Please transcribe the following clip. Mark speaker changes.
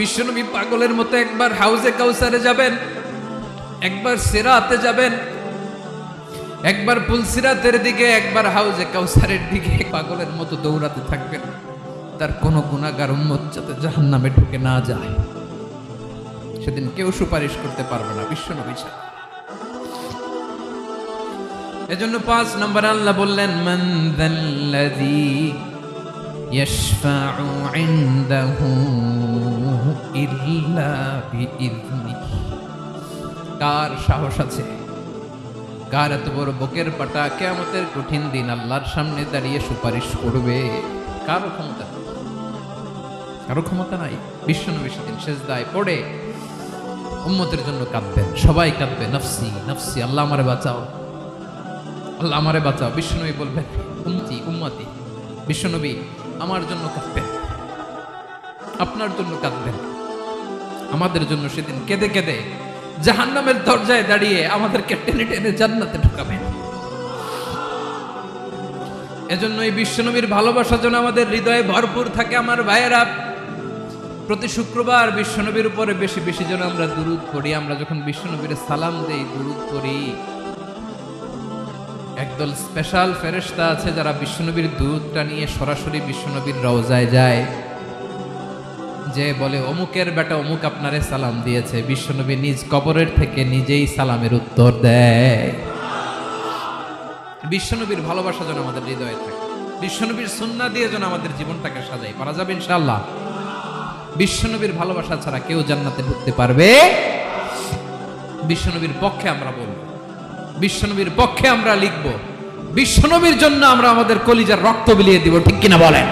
Speaker 1: বিশ্বনবী পাগলের মতো একবার হাউজে কাউসারে যাবেন, একবার সিরাতে যাবেন, একবার পুলসিরাতের দিকে, একবার হাউজে কাউসারের দিকে পাগলের মতো দৌড়াতে থাকবেন। তার কোনো গুনাহগার উম্মত যাতে জাহান্নামে ঢুকে না যায়, সেদিন কেউ সুপারিশ করতে পারবে না বিশ্বনবী ছাড়া। এজন্য 5 নম্বর আল্লাহ বললেন, মান যাল্লাযী ইয়াশফাউ ইনদাহু ইল্লা বিইযনিহি। কার সাহস আছে, কার এত বড় বুকের পাটা কিয়ামতের কঠিন দিন আল্লাহর সামনে দাঁড়িয়ে সুপারিশ করবে? কারো ক্ষমতা নেই, কারো ক্ষমতা নাই। বিশ্বনবী সেদিন সেজদায় পড়ে উম্মতের জন্য কাঁদবেন, সবাই কাঁদবে, নফসি নফসি, আল্লাহ আমারে বাঁচাও, আল্লাহ আমারে বাঁচাও। বিশ্বনবী বলবেন, উম্মতি উম্মতি। বিশ্বনবী আমার জন্য কাঁদবেন, আপনার জন্য কাঁদবেন, আমাদের জন্য সেদিন কেঁদে কেঁদে জাহান্নামের দরজায় দাঁড়িয়ে আমাদেরকে টেনে টেনে জান্নাতে ঢুকাবেন। এজন্য এই বিশ্বনবীর ভালোবাসা যেন আমাদের হৃদয়ে ভরপুর থাকে। আমার ভাইয়েরা, প্রতি শুক্রবার বিশ্বনবীর উপরে বেশি বেশি যেন আমরা দুরূদ পড়ি। আমরা যখন বিশ্বনবীর সালাম দেই, দুরূদ পড়ি, একদল স্পেশাল ফেরেশতা আছে যারা বিশ্বনবীর দুরূদটা নিয়ে সরাসরি বিশ্বনবীর রওজায় যায়, যে বলে অমুকের বেটা অমুক আপনারে সালাম দিয়েছে। বিশ্বনবী নিজ কবরের থেকে নিজেই সালামের উত্তর দেয়। বিশ্বনবীর ভালোবাসা যেন আমাদের হৃদয়ে থাকে, বিশ্বনবীর সুন্নাহ দিয়ে যেন আমাদের জীবনটাকে সাজাই, পারা যাবে ইনশাআল্লাহ। বিশ্বনবীর ভালোবাসা ছাড়া কেউ জান্নাতে ঢুকতে পারবে? বিশ্বনবীর পক্ষে আমরা বলবো, বিশ্বনবীর পক্ষে আমরা লিখবো, বিশ্বনবীর জন্য আমরা আমাদের কলিজার রক্ত বিলিয়ে দিব, ঠিক কিনা বলেন?